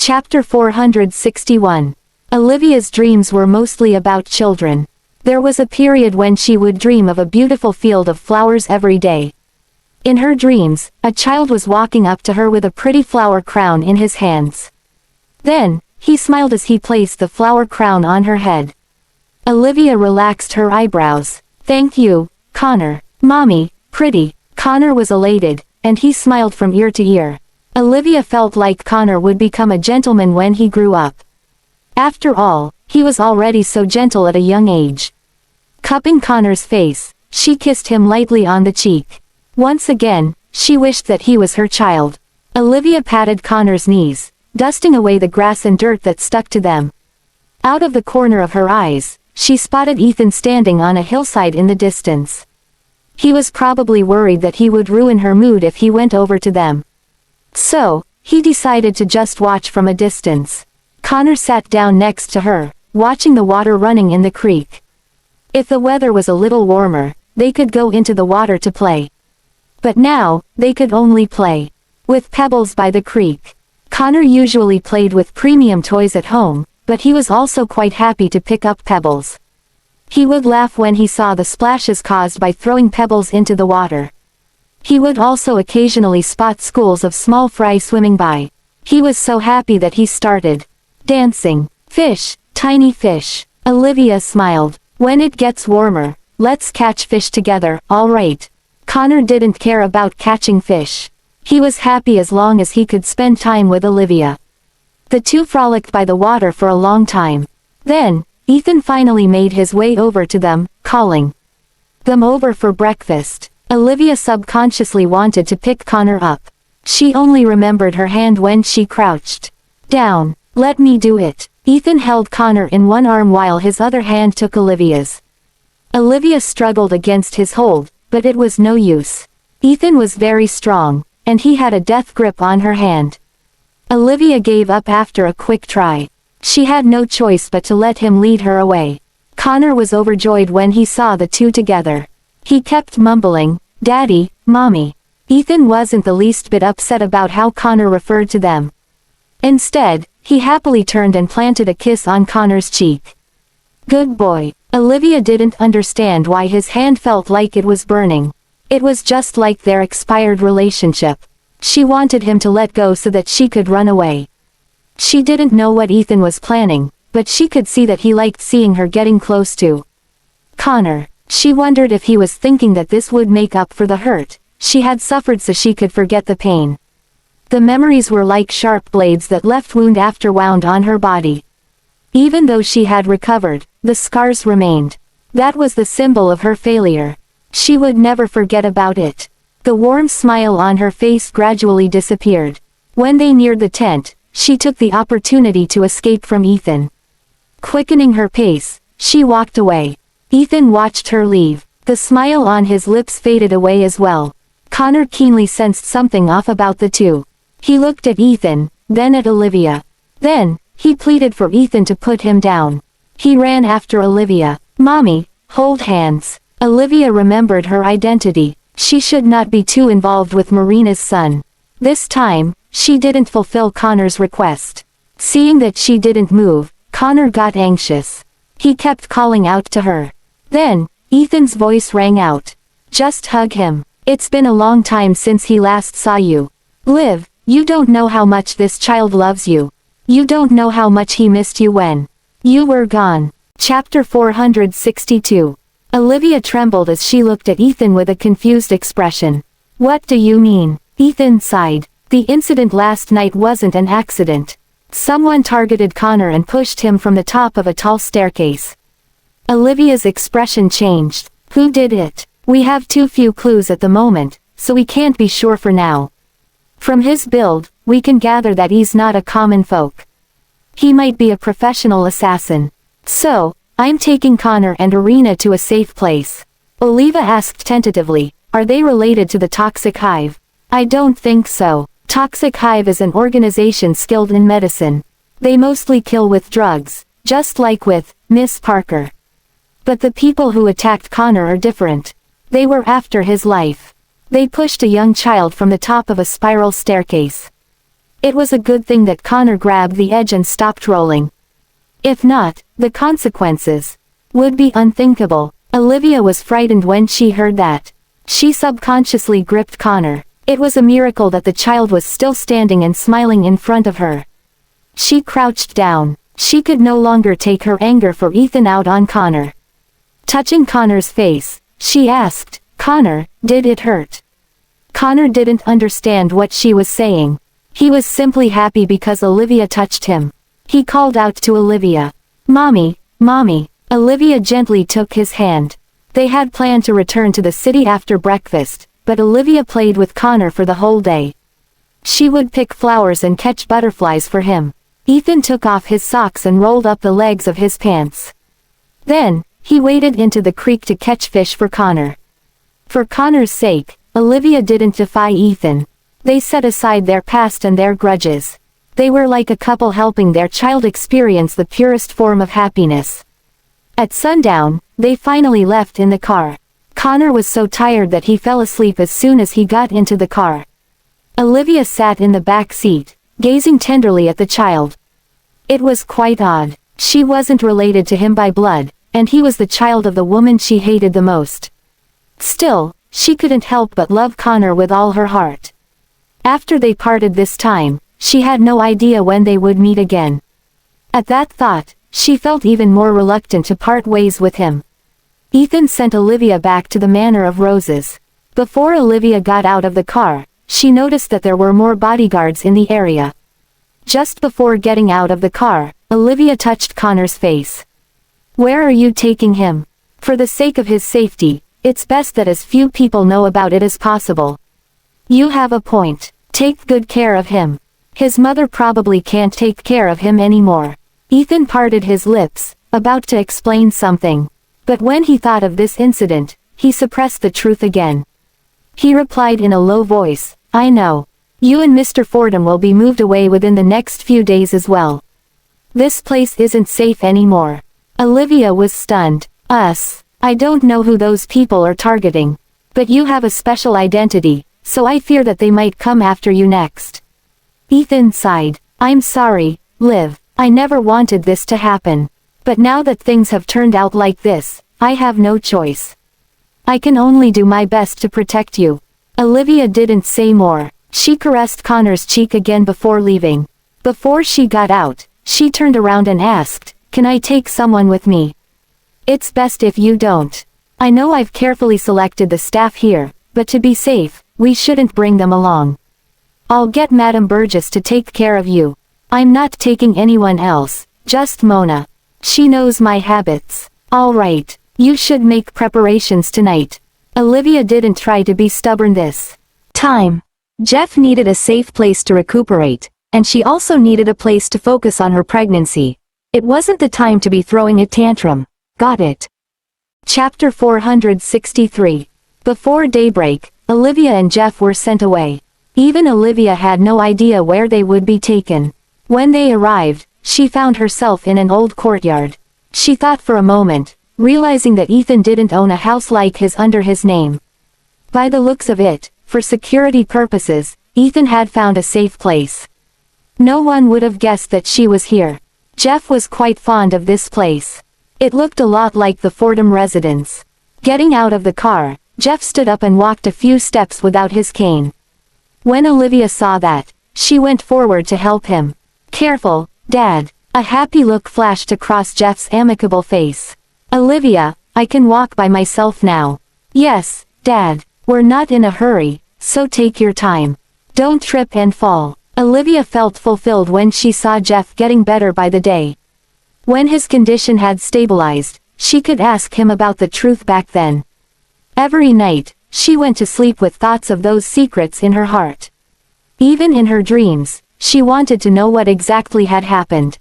Chapter 461. Olivia's dreams were mostly about children. There was a period when she would dream of a beautiful field of flowers every day. In her dreams, a child was walking up to her with a pretty flower crown in his hands. Then, he smiled as he placed the flower crown on her head. Olivia relaxed her eyebrows. "Thank you, Connor." "Mommy, pretty." Connor was elated, and he smiled from ear to ear. Olivia felt like Connor would become a gentleman when he grew up. After all, he was already so gentle at a young age. Cupping Connor's face, she kissed him lightly on the cheek. Once again, she wished that he was her child. Olivia patted Connor's knees, dusting away the grass and dirt that stuck to them. Out of the corner of her eyes, she spotted Ethan standing on a hillside in the distance. He was probably worried that he would ruin her mood if he went over to them. So, he decided to just watch from a distance. Connor sat down next to her, watching the water running in the creek. If the weather was a little warmer, they could go into the water to play. But now, they could only play with pebbles by the creek. Connor usually played with premium toys at home, but he was also quite happy to pick up pebbles. He would laugh when he saw the splashes caused by throwing pebbles into the water. He would also occasionally spot schools of small fry swimming by. He was so happy that he started dancing. "Fish, tiny fish." Olivia smiled. "When it gets warmer, let's catch fish together, all right." Connor didn't care about catching fish. He was happy as long as he could spend time with Olivia. The two frolicked by the water for a long time. Then, Ethan finally made his way over to them, calling them over for breakfast. Olivia subconsciously wanted to pick Connor up. She only remembered her hand when she crouched down. "Let me do it." Ethan held Connor in one arm while his other hand took Olivia's. Olivia struggled against his hold, but it was no use. Ethan was very strong, and he had a death grip on her hand. Olivia gave up after a quick try. She had no choice but to let him lead her away. Connor was overjoyed when he saw the two together. He kept mumbling, "Daddy, Mommy." Ethan wasn't the least bit upset about how Connor referred to them. Instead, he happily turned and planted a kiss on Connor's cheek. "Good boy." Olivia didn't understand why his hand felt like it was burning. It was just like their expired relationship. She wanted him to let go so that she could run away. She didn't know what Ethan was planning, but she could see that he liked seeing her getting close to Connor. She wondered if he was thinking that this would make up for the hurt she had suffered so she could forget the pain. The memories were like sharp blades that left wound after wound on her body. Even though she had recovered, the scars remained. That was the symbol of her failure. She would never forget about it. The warm smile on her face gradually disappeared. When they neared the tent, she took the opportunity to escape from Ethan. Quickening her pace, she walked away. Ethan watched her leave. The smile on his lips faded away as well. Connor keenly sensed something off about the two. He looked at Ethan, then at Olivia. Then, he pleaded for Ethan to put him down. He ran after Olivia. "Mommy, hold hands." Olivia remembered her identity. She should not be too involved with Marina's son. This time, she didn't fulfill Connor's request. Seeing that she didn't move, Connor got anxious. He kept calling out to her. Then, Ethan's voice rang out. "Just hug him. It's been a long time since he last saw you. Liv, you don't know how much this child loves you. You don't know how much he missed you when you were gone." Chapter 462. Olivia trembled as she looked at Ethan with a confused expression. "What do you mean?" Ethan sighed. "The incident last night wasn't an accident. Someone targeted Connor and pushed him from the top of a tall staircase." Olivia's expression changed. "Who did it? We have too few clues at the moment, so we can't be sure for now. From his build, we can gather that he's not a common folk. He might be a professional assassin. So, I'm taking Connor and Irina to a safe place." Oliva asked tentatively, "Are they related to the Toxic Hive?" "I don't think so. Toxic Hive is an organization skilled in medicine. They mostly kill with drugs, just like with Miss Parker. But the people who attacked Connor are different. They were after his life. They pushed a young child from the top of a spiral staircase." It was a good thing that Connor grabbed the edge and stopped rolling. If not, the consequences would be unthinkable. Olivia was frightened when she heard that. She subconsciously gripped Connor. It was a miracle that the child was still standing and smiling in front of her. She crouched down. She could no longer take her anger for Ethan out on Connor. Touching Connor's face, she asked, "Connor, did it hurt?" Connor didn't understand what she was saying. He was simply happy because Olivia touched him. He called out to Olivia, "Mommy, Mommy." Olivia gently took his hand. They had planned to return to the city after breakfast, but Olivia played with Connor for the whole day. She would pick flowers and catch butterflies for him. Ethan took off his socks and rolled up the legs of his pants. Then, he waded into the creek to catch fish for Connor. For Connor's sake, Olivia didn't defy Ethan. They set aside their past and their grudges. They were like a couple helping their child experience the purest form of happiness. At sundown, they finally left in the car. Connor was so tired that he fell asleep as soon as he got into the car. Olivia sat in the back seat, gazing tenderly at the child. It was quite odd. She wasn't related to him by blood, and he was the child of the woman she hated the most. Still, she couldn't help but love Connor with all her heart. After they parted this time, she had no idea when they would meet again. At that thought, she felt even more reluctant to part ways with him. Ethan sent Olivia back to the Manor of Roses. Before Olivia got out of the car, she noticed that there were more bodyguards in the area. Just before getting out of the car, Olivia touched Connor's face. "Where are you taking him?" "For the sake of his safety, it's best that as few people know about it as possible." "You have a point. Take good care of him. His mother probably can't take care of him anymore." Ethan parted his lips, about to explain something. But when he thought of this incident, he suppressed the truth again. He replied in a low voice, "I know. You and Mr. Fordham will be moved away within the next few days as well. This place isn't safe anymore." Olivia was stunned. "Us? I don't know who those people are targeting. But you have a special identity, so I fear that they might come after you next." Ethan sighed. "I'm sorry, Liv. I never wanted this to happen. But now that things have turned out like this, I have no choice. I can only do my best to protect you." Olivia didn't say more. She caressed Connor's cheek again before leaving. Before she got out, she turned around and asked, "Can I take someone with me?" "It's best if you don't. I know I've carefully selected the staff here, but to be safe, we shouldn't bring them along. I'll get Madame Burgess to take care of you. I'm not taking anyone else, just Mona. She knows my habits." "All right, you should make preparations tonight." Olivia didn't try to be stubborn this time. Jeff needed a safe place to recuperate, and she also needed a place to focus on her pregnancy. It wasn't the time to be throwing a tantrum. Got it? Chapter 463. Before daybreak, Olivia and Jeff were sent away. Even Olivia had no idea where they would be taken. When they arrived, she found herself in an old courtyard. She thought for a moment, realizing that Ethan didn't own a house like his under his name. By the looks of it, for security purposes, Ethan had found a safe place. No one would have guessed that she was here. Jeff was quite fond of this place. It looked a lot like the Fordham residence. Getting out of the car, Jeff stood up and walked a few steps without his cane. When Olivia saw that, she went forward to help him. "Careful, Dad." A happy look flashed across Jeff's amicable face. "Olivia, I can walk by myself now." "Yes, Dad. We're not in a hurry, so take your time. Don't trip and fall." Olivia felt fulfilled when she saw Jeff getting better by the day. When his condition had stabilized, she could ask him about the truth back then. Every night, she went to sleep with thoughts of those secrets in her heart. Even in her dreams, she wanted to know what exactly had happened.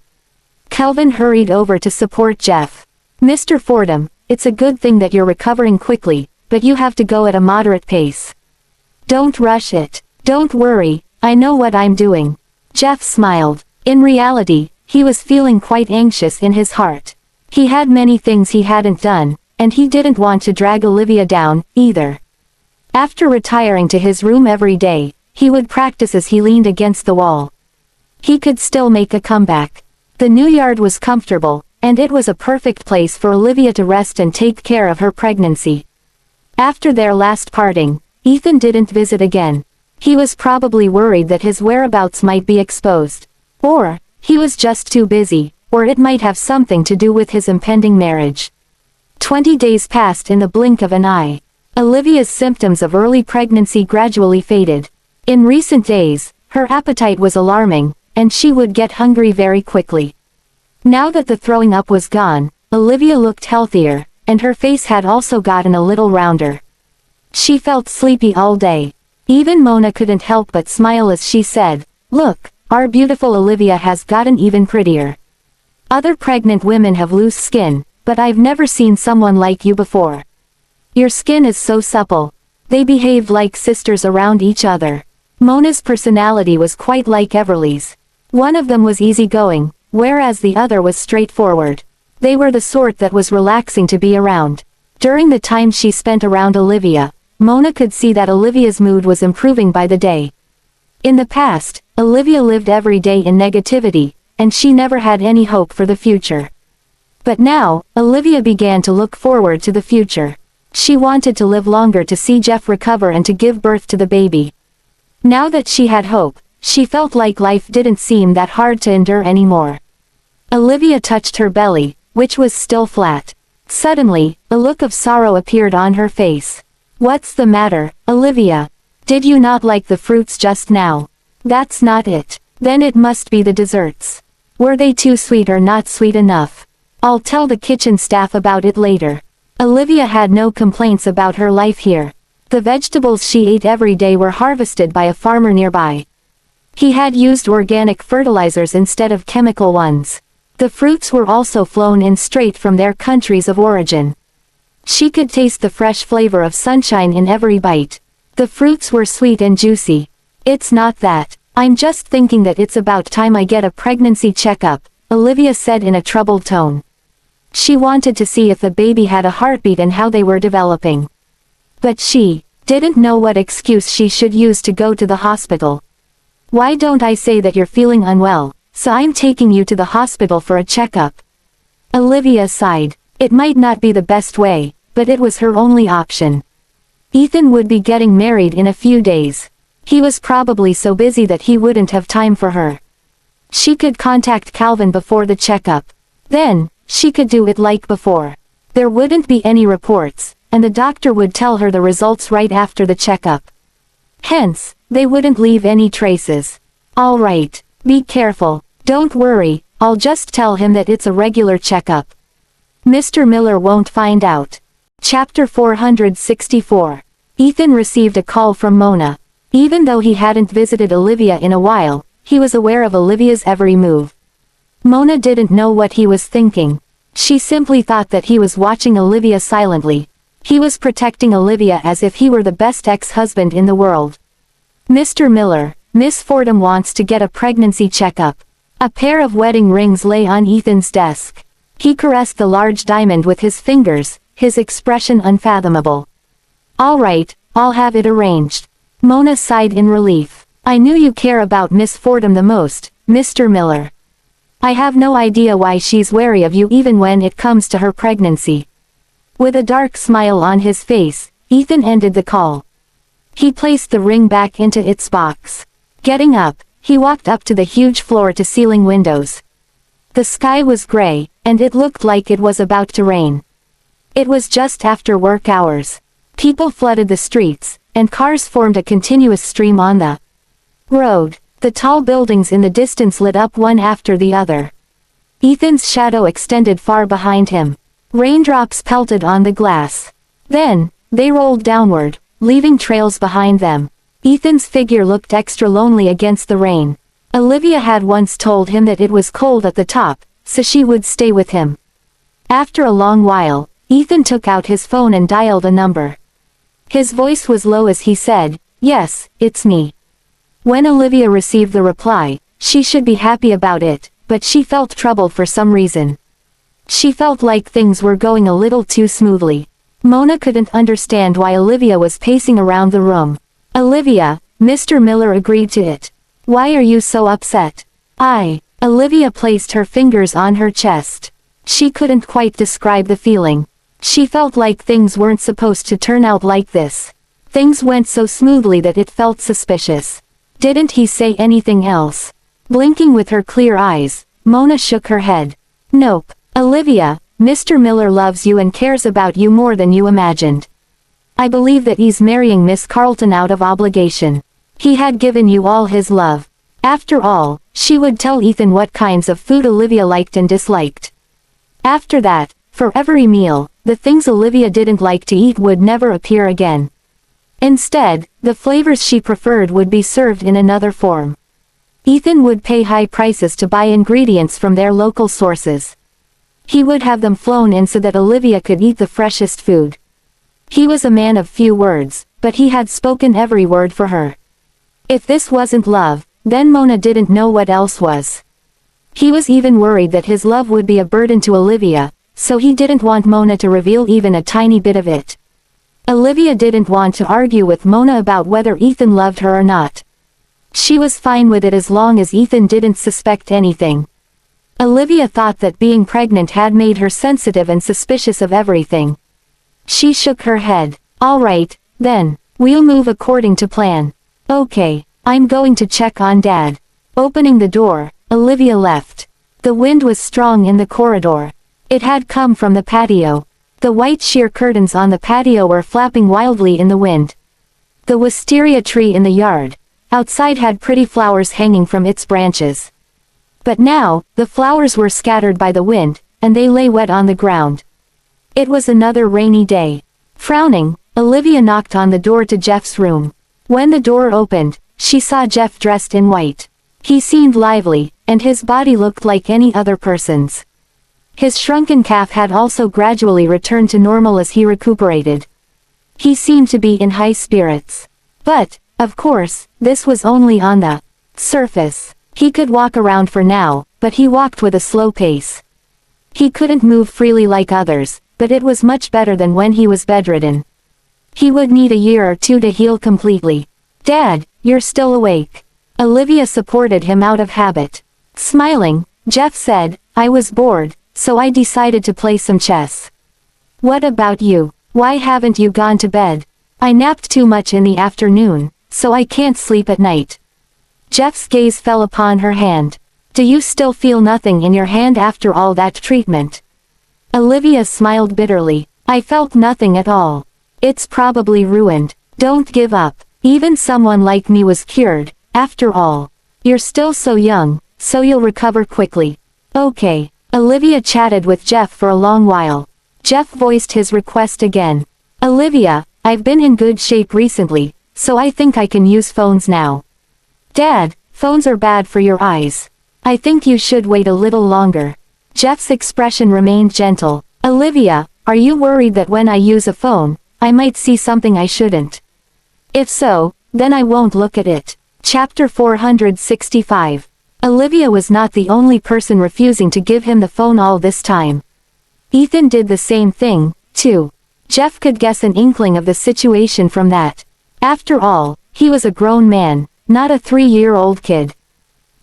Kelvin hurried over to support Jeff. "Mr. Fordham, it's a good thing that you're recovering quickly, but you have to go at a moderate pace. Don't rush it." "Don't worry, I know what I'm doing." Jeff smiled. In reality, he was feeling quite anxious in his heart. He had many things he hadn't done, and he didn't want to drag Olivia down, either. After retiring to his room every day, he would practice as he leaned against the wall. He could still make a comeback. The new yard was comfortable, and it was a perfect place for Olivia to rest and take care of her pregnancy. After their last parting, Ethan didn't visit again. He was probably worried that his whereabouts might be exposed. Or, he was just too busy, or it might have something to do with his impending marriage. 20 days passed in the blink of an eye. Olivia's symptoms of early pregnancy gradually faded. In recent days, her appetite was alarming, and she would get hungry very quickly. Now that the throwing up was gone, Olivia looked healthier, and her face had also gotten a little rounder. She felt sleepy all day. Even Mona couldn't help but smile as she said, "Look, our beautiful Olivia has gotten even prettier. Other pregnant women have loose skin, but I've never seen someone like you before. Your skin is so supple." They behaved like sisters around each other. Mona's personality was quite like Everly's. One of them was easygoing, whereas the other was straightforward. They were the sort that was relaxing to be around. During the time she spent around Olivia, Mona could see that Olivia's mood was improving by the day. In the past, Olivia lived every day in negativity, and she never had any hope for the future. But now, Olivia began to look forward to the future. She wanted to live longer to see Jeff recover and to give birth to the baby. Now that she had hope, she felt like life didn't seem that hard to endure anymore. Olivia touched her belly, which was still flat. Suddenly, a look of sorrow appeared on her face. "What's the matter, Olivia? Did you not like the fruits just now?" "That's not it. Then it must be the desserts. Were they too sweet or not sweet enough? I'll tell the kitchen staff about it later." Olivia had no complaints about her life here. The vegetables she ate every day were harvested by a farmer nearby. He had used organic fertilizers instead of chemical ones. The fruits were also flown in straight from their countries of origin. She could taste the fresh flavor of sunshine in every bite. The fruits were sweet and juicy. "It's not that. I'm just thinking that it's about time I get a pregnancy checkup," Olivia said in a troubled tone. She wanted to see if the baby had a heartbeat and how they were developing. But she didn't know what excuse she should use to go to the hospital. "Why don't I say that you're feeling unwell, so I'm taking you to the hospital for a checkup?" Olivia sighed. It might not be the best way, but it was her only option. Ethan would be getting married in a few days. He was probably so busy that he wouldn't have time for her. She could contact Calvin before the checkup. Then, she could do it like before. There wouldn't be any reports, and the doctor would tell her the results right after the checkup. Hence, they wouldn't leave any traces. "All right, be careful. Don't worry, I'll just tell him that it's a regular checkup. Mr. Miller won't find out." Chapter 464. Ethan received a call from Mona. Even though he hadn't visited Olivia in a while, he was aware of Olivia's every move. Mona didn't know what he was thinking. She simply thought that he was watching Olivia silently. He was protecting Olivia as if he were the best ex-husband in the world. "Mr. Miller, Miss Fordham wants to get a pregnancy checkup." A pair of wedding rings lay on Ethan's desk. He caressed the large diamond with his fingers, his expression unfathomable. "All right, I'll have it arranged." Mona sighed in relief. "I knew you care about Miss Fordham the most, Mr. Miller. I have no idea why she's wary of you even when it comes to her pregnancy." With a dark smile on his face, Ethan ended the call. He placed the ring back into its box. Getting up, he walked up to the huge floor-to-ceiling windows. The sky was gray, and it looked like it was about to rain. It was just after work hours. People flooded the streets, and cars formed a continuous stream on the road. The tall buildings in the distance lit up one after the other. Ethan's shadow extended far behind him. Raindrops pelted on the glass. Then, they rolled downward, leaving trails behind them. Ethan's figure looked extra lonely against the rain. Olivia had once told him that it was cold at the top, so she would stay with him. After a long while, Ethan took out his phone and dialed a number. His voice was low as he said, "Yes, it's me." When Olivia received the reply, she should be happy about it, but she felt troubled for some reason. She felt like things were going a little too smoothly. Mona couldn't understand why Olivia was pacing around the room. "Olivia, Mr. Miller agreed to it. Why are you so upset?" Olivia placed her fingers on her chest. She couldn't quite describe the feeling. She felt like things weren't supposed to turn out like this. Things went so smoothly that it felt suspicious. Didn't he say anything else? Blinking with her clear eyes, Mona shook her head. Nope. Olivia, Mr. Miller loves you and cares about you more than you imagined. I believe that he's marrying Miss Carlton out of obligation. He had given you all his love. After all, she would tell Ethan what kinds of food Olivia liked and disliked. After that, for every meal, the things Olivia didn't like to eat would never appear again. Instead, the flavors she preferred would be served in another form. Ethan would pay high prices to buy ingredients from their local sources. He would have them flown in so that Olivia could eat the freshest food. He was a man of few words, but he had spoken every word for her. If this wasn't love, then Mona didn't know what else was. He was even worried that his love would be a burden to Olivia, so he didn't want Mona to reveal even a tiny bit of it. Olivia didn't want to argue with Mona about whether Ethan loved her or not. She was fine with it as long as Ethan didn't suspect anything. Olivia thought that being pregnant had made her sensitive and suspicious of everything. She shook her head. All right, then, we'll move according to plan. Okay, I'm going to check on Dad. Opening the door, Olivia left. The wind was strong in the corridor. It had come from the patio. The white sheer curtains on the patio were flapping wildly in the wind. The wisteria tree in the yard outside had pretty flowers hanging from its branches. But now, the flowers were scattered by the wind, and they lay wet on the ground. It was another rainy day. Frowning, Olivia knocked on the door to Jeff's room. When the door opened, she saw Jeff dressed in white. He seemed lively, and his body looked like any other person's. His shrunken calf had also gradually returned to normal as he recuperated. He seemed to be in high spirits. But, of course, this was only on the surface. He could walk around for now, but he walked with a slow pace. He couldn't move freely like others, but it was much better than when he was bedridden. He would need a year or two to heal completely. Dad, you're still awake. Olivia supported him out of habit. Smiling, Jeff said, I was bored, so I decided to play some chess. What about you? Why haven't you gone to bed? I napped too much in the afternoon, so I can't sleep at night. Jeff's gaze fell upon her hand. Do you still feel nothing in your hand after all that treatment? Olivia smiled bitterly. I felt nothing at all. It's probably ruined. Don't give up. Even someone like me was cured, after all. You're still so young, so you'll recover quickly. Okay. Olivia chatted with Jeff for a long while. Jeff voiced his request again. Olivia, I've been in good shape recently, so I think I can use phones now. Dad, phones are bad for your eyes. I think you should wait a little longer. Jeff's expression remained gentle. Olivia, are you worried that when I use a phone, I might see something I shouldn't? If so, then I won't look at it. Chapter 465. Olivia was not the only person refusing to give him the phone all this time. Ethan did the same thing, too. Jeff could guess an inkling of the situation from that. After all, he was a grown man, not a 3-year-old kid.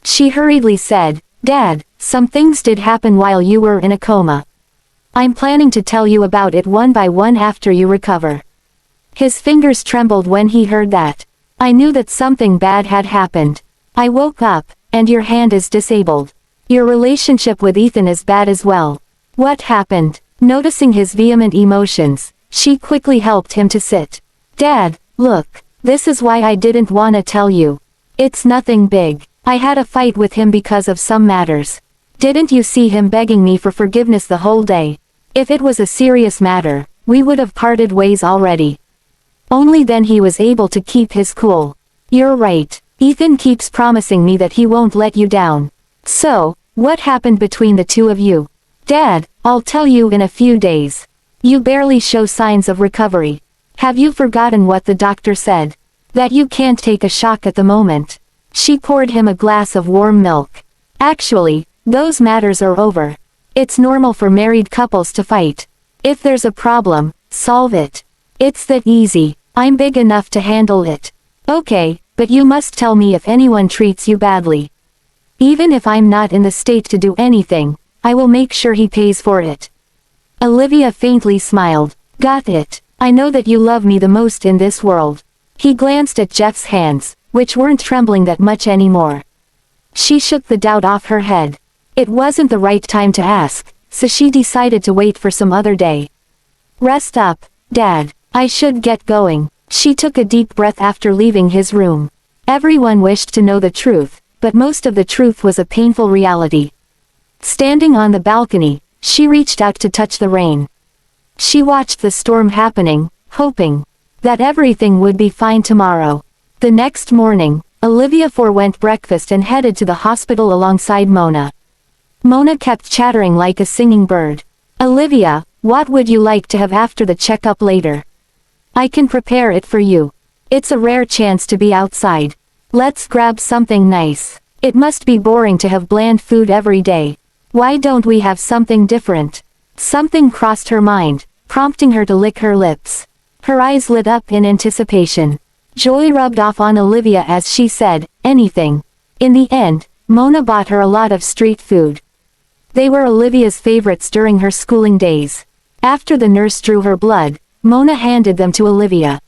She hurriedly said, Dad, some things did happen while you were in a coma. I'm planning to tell you about it one by one after you recover. His fingers trembled when he heard that. I knew that something bad had happened. I woke up, and your hand is disabled. Your relationship with Ethan is bad as well. What happened? Noticing his vehement emotions, she quickly helped him to sit. Dad, look, this is why I didn't wanna tell you. It's nothing big. I had a fight with him because of some matters. Didn't you see him begging me for forgiveness the whole day? If it was a serious matter, we would have parted ways already. Only then he was able to keep his cool. You're right. Ethan keeps promising me that he won't let you down. So, what happened between the two of you? Dad, I'll tell you in a few days. You barely show signs of recovery. Have you forgotten what the doctor said? That you can't take a shock at the moment. She poured him a glass of warm milk. Actually, those matters are over. It's normal for married couples to fight. If there's a problem, solve it. It's that easy. I'm big enough to handle it. Okay, but you must tell me if anyone treats you badly. Even if I'm not in the state to do anything, I will make sure he pays for it. Olivia faintly smiled. Got it. I know that you love me the most in this world. He glanced at Jeff's hands, which weren't trembling that much anymore. She shook the doubt off her head. It wasn't the right time to ask, so she decided to wait for some other day. Rest up, Dad. I should get going. She took a deep breath after leaving his room. Everyone wished to know the truth, but most of the truth was a painful reality. Standing on the balcony, she reached out to touch the rain. She watched the storm happening, hoping that everything would be fine tomorrow. The next morning, Olivia forewent breakfast and headed to the hospital alongside Mona. Mona kept chattering like a singing bird. Olivia, what would you like to have after the checkup later? I can prepare it for you. It's a rare chance to be outside. Let's grab something nice. It must be boring to have bland food every day. Why don't we have something different? Something crossed her mind, prompting her to lick her lips. Her eyes lit up in anticipation. Joy rubbed off on Olivia as she said, anything. In the end, Mona bought her a lot of street food. They were Olivia's favorites during her schooling days. After the nurse drew her blood, Mona handed them to Olivia.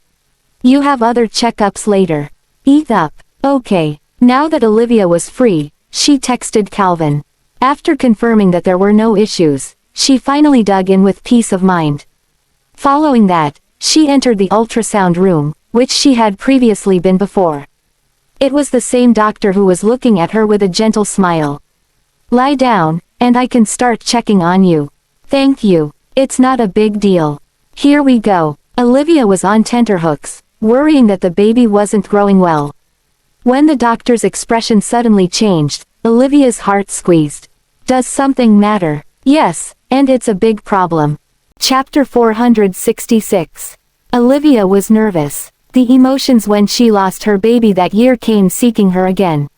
You have other checkups later. Eat up. Okay. Now that Olivia was free, she texted Calvin. After confirming that there were no issues, she finally dug in with peace of mind. Following that, she entered the ultrasound room, which she had previously been before. It was the same doctor who was looking at her with a gentle smile. Lie down, and I can start checking on you. Thank you. It's not a big deal. Here we go. Olivia was on tenterhooks, worrying that the baby wasn't growing well. When the doctor's expression suddenly changed, Olivia's heart squeezed. Does something matter? Yes, and it's a big problem. Chapter 466. Olivia was nervous. The emotions when she lost her baby that year came seeking her again.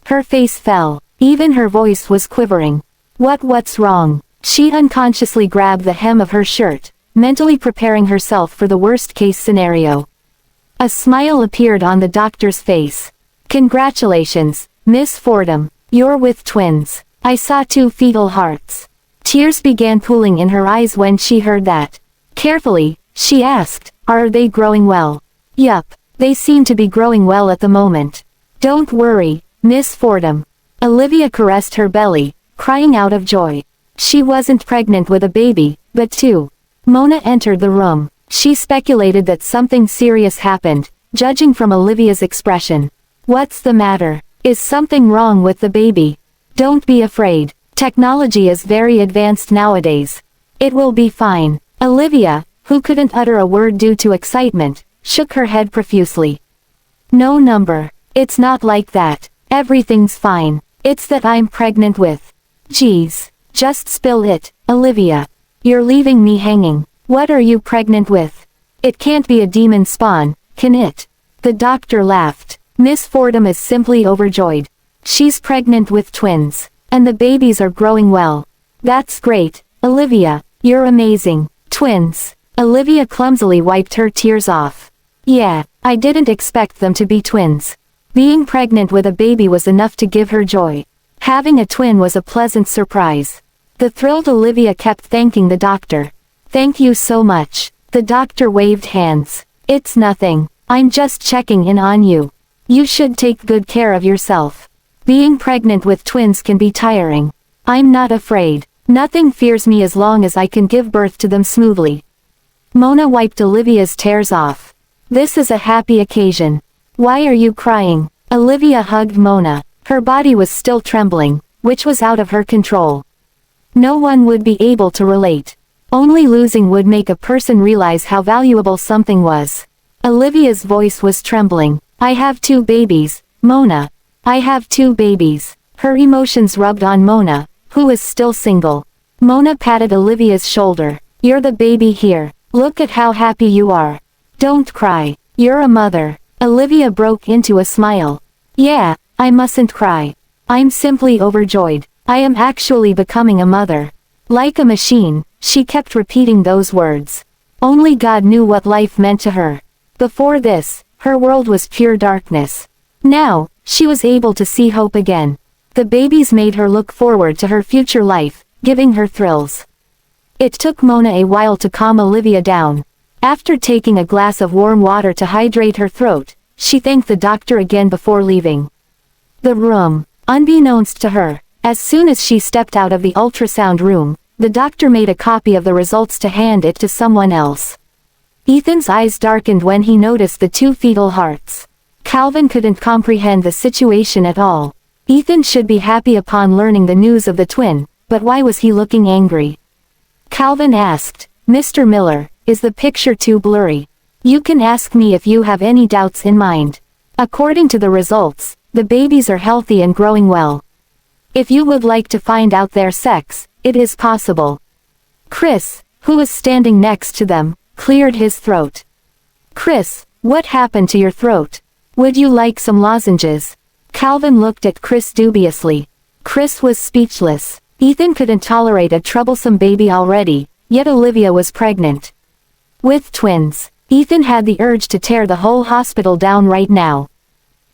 Her face fell. Even her voice was quivering. What's wrong? She unconsciously grabbed the hem of her shirt, mentally preparing herself for the worst-case scenario. A smile appeared on the doctor's face. Congratulations, Miss Fordham. You're with twins. I saw 2 fetal hearts. Tears began pooling in her eyes when she heard that. Carefully, she asked, are they growing well? Yup, they seem to be growing well at the moment. Don't worry, Miss Fordham. Olivia caressed her belly, crying out of joy. She wasn't pregnant with a baby, but 2. Mona entered the room. She speculated that something serious happened, judging from Olivia's expression. What's the matter? Is something wrong with the baby? Don't be afraid. Technology is very advanced nowadays. It will be fine. Olivia, who couldn't utter a word due to excitement, shook her head profusely. No number. It's not like that. Everything's fine. It's that I'm pregnant with. Geez. Just spill it, Olivia. You're leaving me hanging. What are you pregnant with? It can't be a demon spawn, can it? The doctor laughed. Miss Fordham is simply overjoyed. She's pregnant with twins. And the babies are growing well. That's great, Olivia. You're amazing. Twins. Olivia clumsily wiped her tears off. Yeah, I didn't expect them to be twins. Being pregnant with a baby was enough to give her joy. Having a twin was a pleasant surprise. The thrilled Olivia kept thanking the doctor. Thank you so much. The doctor waved hands. It's nothing. I'm just checking in on you. You should take good care of yourself. Being pregnant with twins can be tiring. I'm not afraid. Nothing fears me as long as I can give birth to them smoothly. Mona wiped Olivia's tears off. This is a happy occasion. Why are you crying? Olivia hugged Mona. Her body was still trembling, which was out of her control. No one would be able to relate. Only losing would make a person realize how valuable something was. Olivia's voice was trembling. I have 2 babies, Mona. I have 2 babies. Her emotions rubbed on Mona, who is still single. Mona patted Olivia's shoulder. You're the baby here. Look at how happy you are. Don't cry. You're a mother. Olivia broke into a smile. Yeah, I mustn't cry. I'm simply overjoyed. I am actually becoming a mother. Like a machine, she kept repeating those words. Only God knew what life meant to her. Before this, her world was pure darkness. Now, she was able to see hope again. The babies made her look forward to her future life, giving her thrills. It took Mona a while to calm Olivia down. After taking a glass of warm water to hydrate her throat, she thanked the doctor again before leaving the room. Unbeknownst to her, as soon as she stepped out of the ultrasound room, the doctor made a copy of the results to hand it to someone else. Ethan's eyes darkened when he noticed the two fetal hearts. Calvin couldn't comprehend the situation at all. Ethan should be happy upon learning the news of the twin, but why was he looking angry? Calvin asked, "Mr. Miller, is the picture too blurry? You can ask me if you have any doubts in mind. According to the results, the babies are healthy and growing well. If you would like to find out their sex, it is possible." Chris, who was standing next to them, cleared his throat. "Chris, what happened to your throat? Would you like some lozenges?" Calvin looked at Chris dubiously. Chris was speechless. Ethan couldn't tolerate a troublesome baby already, yet Olivia was pregnant with twins. Ethan had the urge to tear the whole hospital down right now.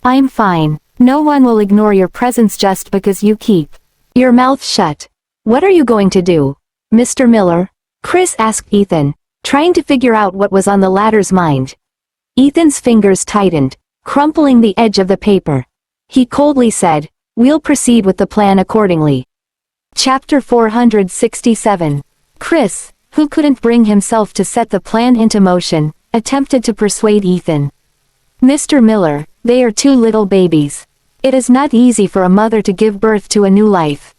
"I'm fine. No one will ignore your presence just because you keep your mouth shut. What are you going to do, Mr. Miller?" Chris asked Ethan, trying to figure out what was on the latter's mind. Ethan's fingers tightened, crumpling the edge of the paper. He coldly said, "We'll proceed with the plan accordingly." Chapter 467. Chris, who couldn't bring himself to set the plan into motion, attempted to persuade Ethan. "Mr. Miller, they are two little babies. It is not easy for a mother to give birth to a new life.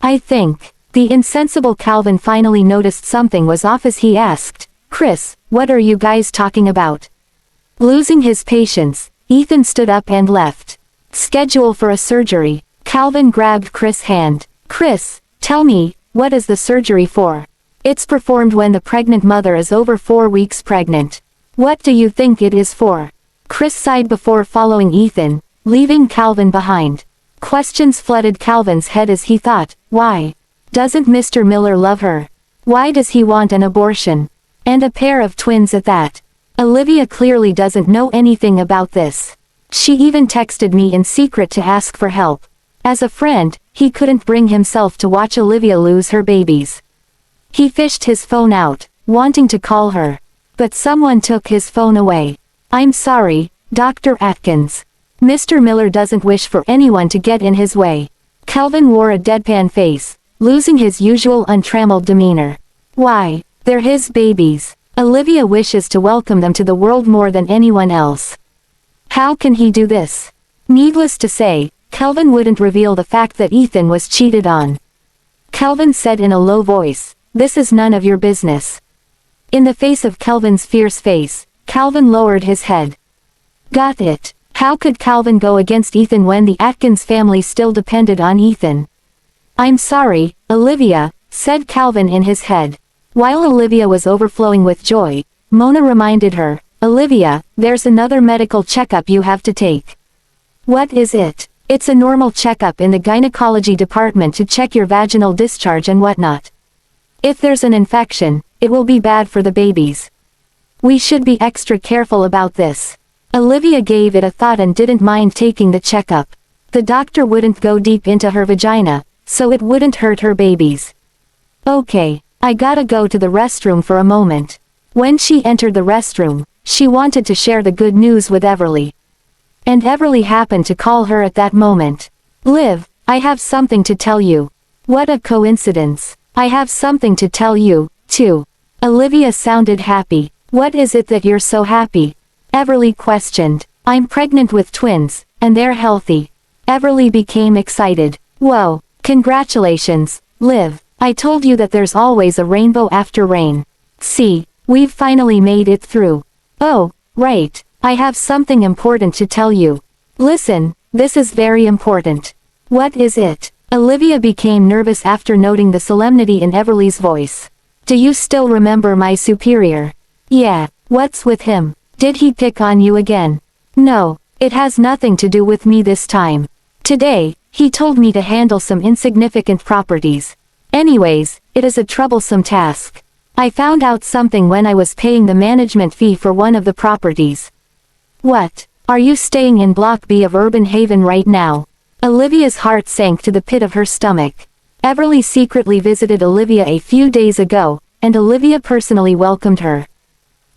I think." The insensible Calvin finally noticed something was off as he asked, "Chris, what are you guys talking about?" Losing his patience, Ethan stood up and left. "Schedule for a surgery." Calvin grabbed Chris' hand. "Chris, tell me, what is the surgery for?" "It's performed when the pregnant mother is over 4 weeks pregnant." "What do you think it is for?" Chris sighed before following Ethan, leaving Calvin behind. Questions flooded Calvin's head as he thought, why doesn't Mr. Miller love her? Why does he want an abortion? And a pair of twins at that. Olivia clearly doesn't know anything about this. She even texted me in secret to ask for help. As a friend, he couldn't bring himself to watch Olivia lose her babies. He fished his phone out, wanting to call her. But someone took his phone away. "I'm sorry, Dr. Atkins. Mr. Miller doesn't wish for anyone to get in his way." Calvin wore a deadpan face, losing his usual untrammeled demeanor. "Why, they're his babies. Olivia wishes to welcome them to the world more than anyone else. How can he do this?" Needless to say, Calvin wouldn't reveal the fact that Ethan was cheated on. Calvin said in a low voice, "This is none of your business." In the face of Calvin's fierce face, Calvin lowered his head. Got it. How could Calvin go against Ethan when the Atkins family still depended on Ethan? "I'm sorry, Olivia," said Calvin in his head. While Olivia was overflowing with joy, Mona reminded her, "Olivia, there's another medical checkup you have to take." "What is it?" "It's a normal checkup in the gynecology department to check your vaginal discharge and whatnot. If there's an infection, it will be bad for the babies. We should be extra careful about this." Olivia gave it a thought and didn't mind taking the checkup. The doctor wouldn't go deep into her vagina, so it wouldn't hurt her babies. "Okay, I gotta go to the restroom for a moment." When she entered the restroom, she wanted to share the good news with Everly. And Everly happened to call her at that moment. "Liv, I have something to tell you." "What a coincidence. I have something to tell you, too." Olivia sounded happy. "What is it that you're so happy?" Everly questioned. "I'm pregnant with twins, and they're healthy." Everly became excited. "Whoa, congratulations, Liv. I told you that there's always a rainbow after rain. See, we've finally made it through." "Oh, right. I have something important to tell you." "Listen, this is very important." "What is it?" Olivia became nervous after noting the solemnity in Everly's voice. "Do you still remember my superior?" "Yeah, what's with him? Did he pick on you again?" "No, it has nothing to do with me this time. Today, he told me to handle some insignificant properties. Anyways, it is a troublesome task. I found out something when I was paying the management fee for one of the properties." "What? Are you staying in Block B of Urban Haven right now?" Olivia's heart sank to the pit of her stomach. Everly secretly visited Olivia a few days ago, and Olivia personally welcomed her.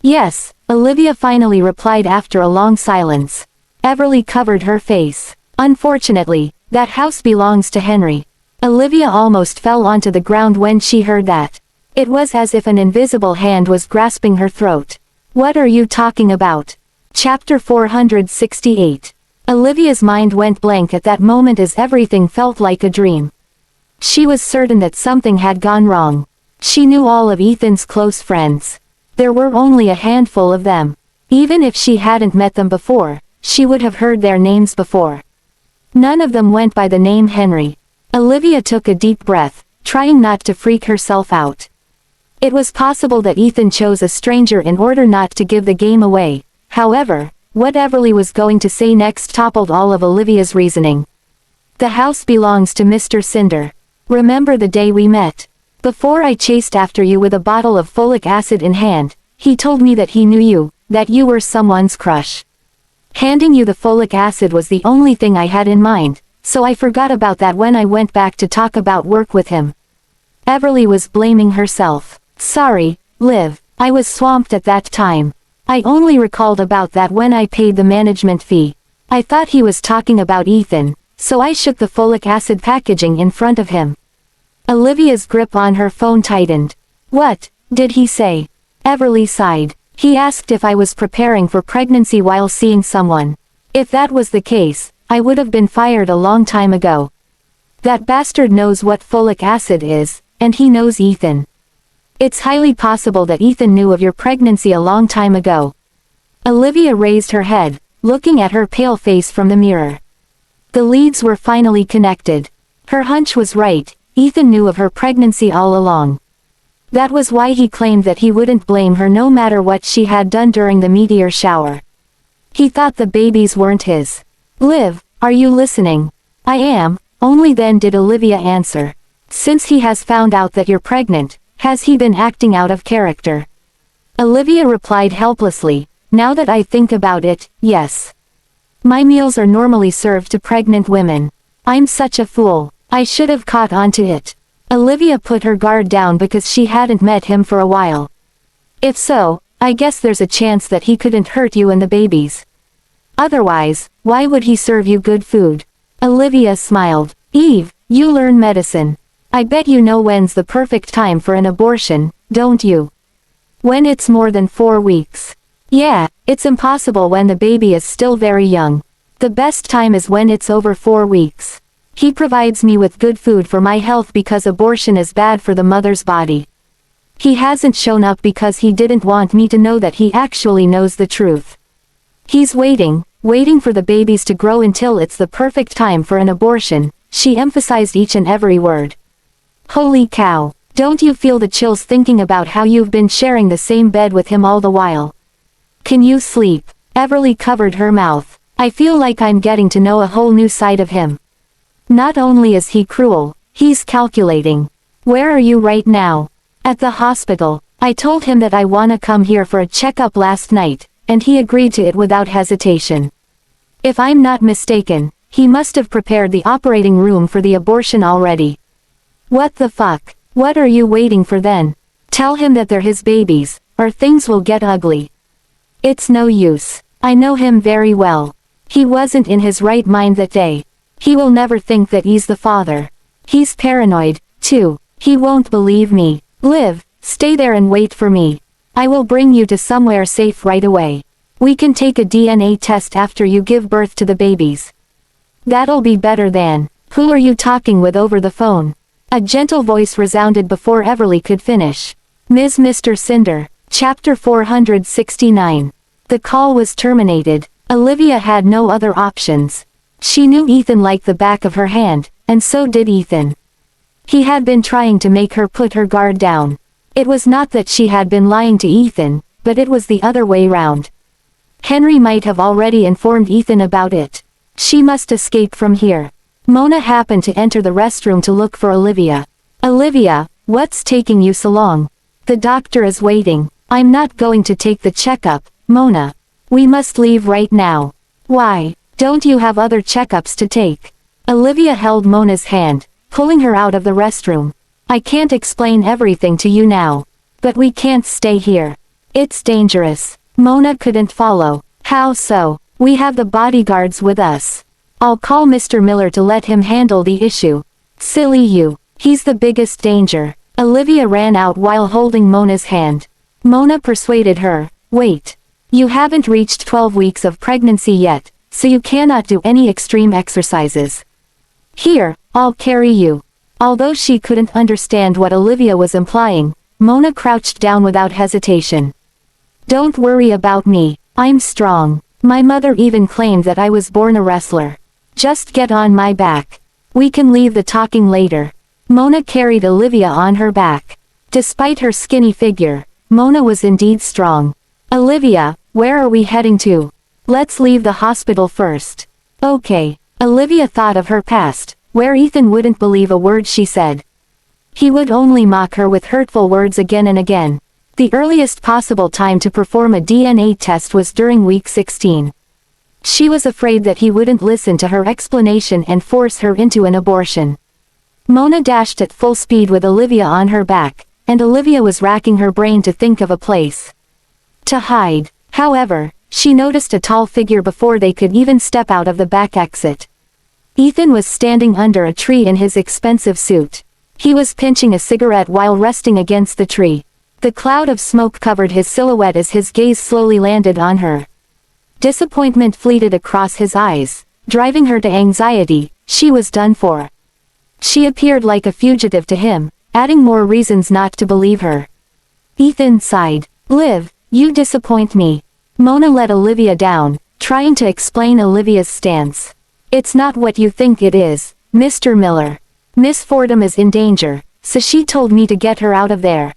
Yes, Olivia finally replied after a long silence. Everly covered her face. Unfortunately, that house belongs to Henry. Olivia almost fell onto the ground when she heard that. It was as if an invisible hand was grasping her throat. What are you talking about? Chapter 468. Olivia's mind went blank at that moment as everything felt like a dream. She was certain that something had gone wrong. She knew all of Ethan's close friends. There were only a handful of them. Even if she hadn't met them before, she would have heard their names before. None of them went by the name Henry. Olivia took a deep breath, trying not to freak herself out. It was possible that Ethan chose a stranger in order not to give the game away. However, what Everly was going to say next toppled all of Olivia's reasoning. The house belongs to Mr. Cinder. Remember the day we met? Before I chased after you with a bottle of folic acid in hand, he told me that he knew you, that you were someone's crush. Handing you the folic acid was the only thing I had in mind, so I forgot about that when I went back to talk about work with him. Everly was blaming herself. Sorry, Liv, I was swamped at that time. I only recalled about that when I paid the management fee. I thought he was talking about Ethan, so I shook the folic acid packaging in front of him. Olivia's grip on her phone tightened. What did he say? Everly sighed. He asked if I was preparing for pregnancy while seeing someone. If that was the case, I would have been fired a long time ago. That bastard knows what folic acid is, and he knows Ethan. It's highly possible that Ethan knew of your pregnancy a long time ago. Olivia raised her head, looking at her pale face from the mirror. The leads were finally connected. Her hunch was right, Ethan knew of her pregnancy all along. That was why he claimed that he wouldn't blame her no matter what she had done during the meteor shower. He thought the babies weren't his. Liv, are you listening? I am, only then did Olivia answer. Since he has found out that you're pregnant, has he been acting out of character? Olivia replied helplessly, now that I think about it, yes. My meals are normally served to pregnant women. I'm such a fool, I should have caught on to it. Olivia put her guard down because she hadn't met him for a while. If so, I guess there's a chance that he couldn't hurt you and the babies. Otherwise, why would he serve you good food? Olivia smiled. Eve, you learn medicine. I bet you know when's the perfect time for an abortion, don't you? When it's more than 4 weeks. Yeah, it's impossible when the baby is still very young. The best time is when it's over 4 weeks. He provides me with good food for my health because abortion is bad for the mother's body. He hasn't shown up because he didn't want me to know that he actually knows the truth. He's waiting for the babies to grow until it's the perfect time for an abortion, she emphasized each and every word. Holy cow, don't you feel the chills thinking about how you've been sharing the same bed with him all the while? Can you sleep? Everly covered her mouth. I feel like I'm getting to know a whole new side of him. Not only is he cruel, he's calculating. Where are you right now? At the hospital. I told him that I wanna come here for a checkup last night, and he agreed to it without hesitation. If I'm not mistaken, he must have prepared the operating room for the abortion already. What the fuck? What are you waiting for then? Tell him that they're his babies, or things will get ugly. It's no use. I know him very well. He wasn't in his right mind that day. He will never think that he's the father. He's paranoid, too. He won't believe me. Liv, stay there and wait for me. I will bring you to somewhere safe right away. We can take a DNA test after you give birth to the babies. That'll be better than, who are you talking with over the phone? A gentle voice resounded before Everly could finish. Mr. Cinder. Chapter 469. The call was terminated. Olivia had no other options. She knew Ethan like the back of her hand, and so did Ethan. He had been trying to make her put her guard down. It was not that she had been lying to Ethan, but it was the other way round. Henry might have already informed Ethan about it. She must escape from here. Mona happened to enter the restroom to look for Olivia. Olivia, what's taking you so long? The doctor is waiting. I'm not going to take the checkup, Mona. We must leave right now. Why? Don't you have other checkups to take? Olivia held Mona's hand, pulling her out of the restroom. I can't explain everything to you now. But we can't stay here. It's dangerous. Mona couldn't follow. How so? We have the bodyguards with us. I'll call Mr. Miller to let him handle the issue. Silly you. He's the biggest danger. Olivia ran out while holding Mona's hand. Mona persuaded her, wait. You haven't reached 12 weeks of pregnancy yet, so you cannot do any extreme exercises. Here, I'll carry you. Although she couldn't understand what Olivia was implying, Mona crouched down without hesitation. Don't worry about me, I'm strong. My mother even claimed that I was born a wrestler. Just get on my back. We can leave the talking later. Mona carried Olivia on her back. Despite her skinny figure, Mona was indeed strong. Olivia, where are we heading to? Let's leave the hospital first. Okay. Olivia thought of her past, where Ethan wouldn't believe a word she said. He would only mock her with hurtful words again and again. The earliest possible time to perform a DNA test was during week 16. She was afraid that he wouldn't listen to her explanation and force her into an abortion. Mona dashed at full speed with Olivia on her back, and Olivia was racking her brain to think of a place to hide. However, she noticed a tall figure before they could even step out of the back exit. Ethan was standing under a tree in his expensive suit. He was pinching a cigarette while resting against the tree. The cloud of smoke covered his silhouette as his gaze slowly landed on her. Disappointment fleeted across his eyes, driving her to anxiety. She was done for. She appeared like a fugitive to him, adding more reasons not to believe her. Ethan sighed. Liv, you disappoint me. Mona let Olivia down, trying to explain Olivia's stance. It's not what you think it is, Mr. Miller. Miss Fordham is in danger, so she told me to get her out of there.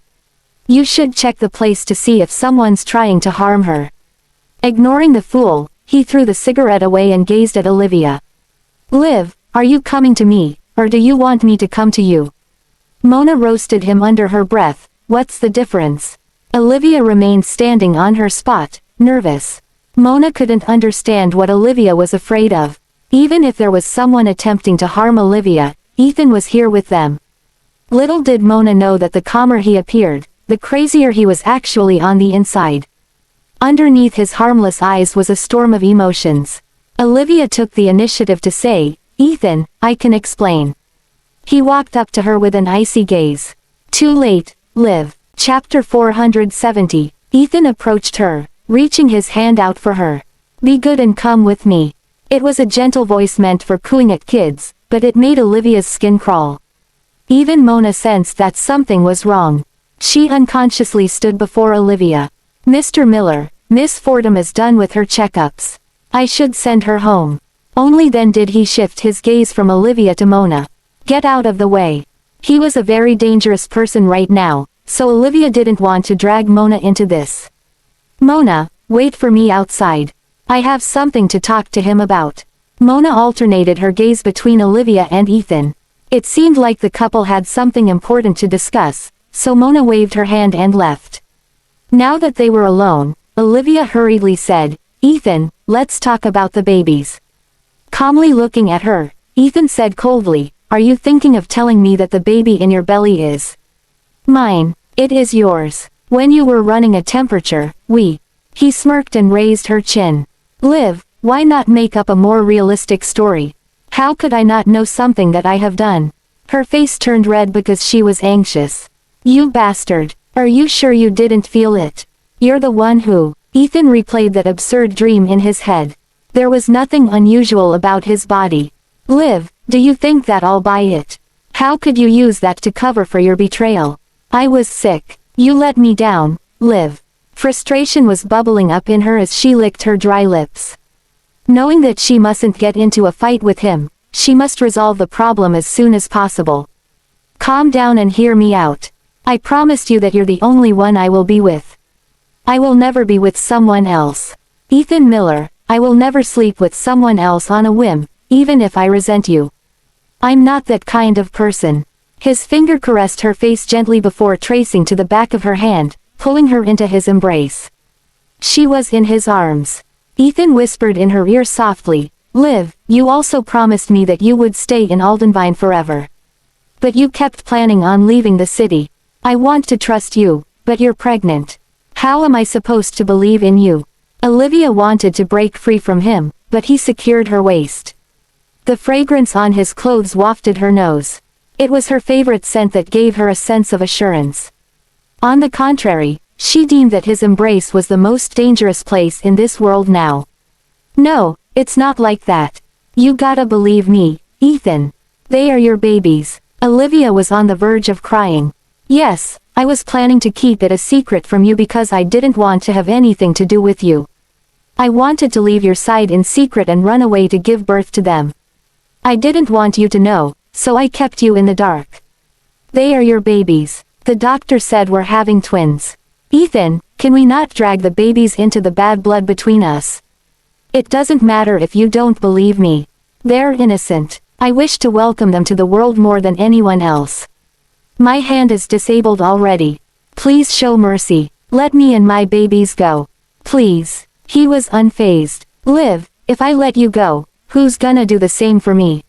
You should check the place to see if someone's trying to harm her. Ignoring the fool, he threw the cigarette away and gazed at Olivia. Liv, are you coming to me, or do you want me to come to you? Mona roasted him under her breath. What's the difference? Olivia remained standing on her spot, nervous. Mona couldn't understand what Olivia was afraid of. Even if there was someone attempting to harm Olivia, Ethan was here with them. Little did Mona know that the calmer he appeared, the crazier he was actually on the inside. Underneath his harmless eyes was a storm of emotions. Olivia took the initiative to say, Ethan, I can explain. He walked up to her with an icy gaze. Too late, Liv. Chapter 470. Ethan approached her, reaching his hand out for her. Be good and come with me. It was a gentle voice meant for cooing at kids, but it made Olivia's skin crawl. Even Mona sensed that something was wrong. She unconsciously stood before Olivia. Mr. Miller, Miss Fordham is done with her checkups. I should send her home. Only then did he shift his gaze from Olivia to Mona. Get out of the way. He was a very dangerous person right now, so Olivia didn't want to drag Mona into this. Mona, wait for me outside. I have something to talk to him about. Mona alternated her gaze between Olivia and Ethan. It seemed like the couple had something important to discuss, so Mona waved her hand and left. Now that they were alone, Olivia hurriedly said, Ethan, let's talk about the babies. Calmly looking at her, Ethan said coldly, are you thinking of telling me that the baby in your belly is mine? It is yours. When you were running a temperature, He smirked and raised her chin. Liv, why not make up a more realistic story? How could I not know something that I have done? Her face turned red because she was anxious. You bastard. Are you sure you didn't feel it? You're the one who. Ethan replayed that absurd dream in his head. There was nothing unusual about his body. Liv, do you think that I'll buy it? How could you use that to cover for your betrayal? I was sick. You let me down, Liv. Frustration was bubbling up in her as she licked her dry lips. Knowing that she mustn't get into a fight with him, she must resolve the problem as soon as possible. Calm down and hear me out. I promised you that you're the only one I will be with. I will never be with someone else. Ethan Miller, I will never sleep with someone else on a whim, even if I resent you. I'm not that kind of person. His finger caressed her face gently before tracing to the back of her hand, pulling her into his embrace. She was in his arms. Ethan whispered in her ear softly, Liv, you also promised me that you would stay in Aldenvine forever. But you kept planning on leaving the city. I want to trust you, but you're pregnant. How am I supposed to believe in you? Olivia wanted to break free from him, but he secured her waist. The fragrance on his clothes wafted her nose. It was her favorite scent that gave her a sense of assurance. On the contrary, she deemed that his embrace was the most dangerous place in this world now. No, it's not like that. You gotta believe me, Ethan. They are your babies. Olivia was on the verge of crying. Yes, I was planning to keep it a secret from you because I didn't want to have anything to do with you. I wanted to leave your side in secret and run away to give birth to them. I didn't want you to know, so I kept you in the dark. They are your babies. The doctor said we're having twins. Ethan, can we not drag the babies into the bad blood between us? It doesn't matter if you don't believe me. They're innocent. I wish to welcome them to the world more than anyone else. My hand is disabled already. Please show mercy. Let me and my babies go. Please. He was unfazed. Liv, if I let you go, who's gonna do the same for me?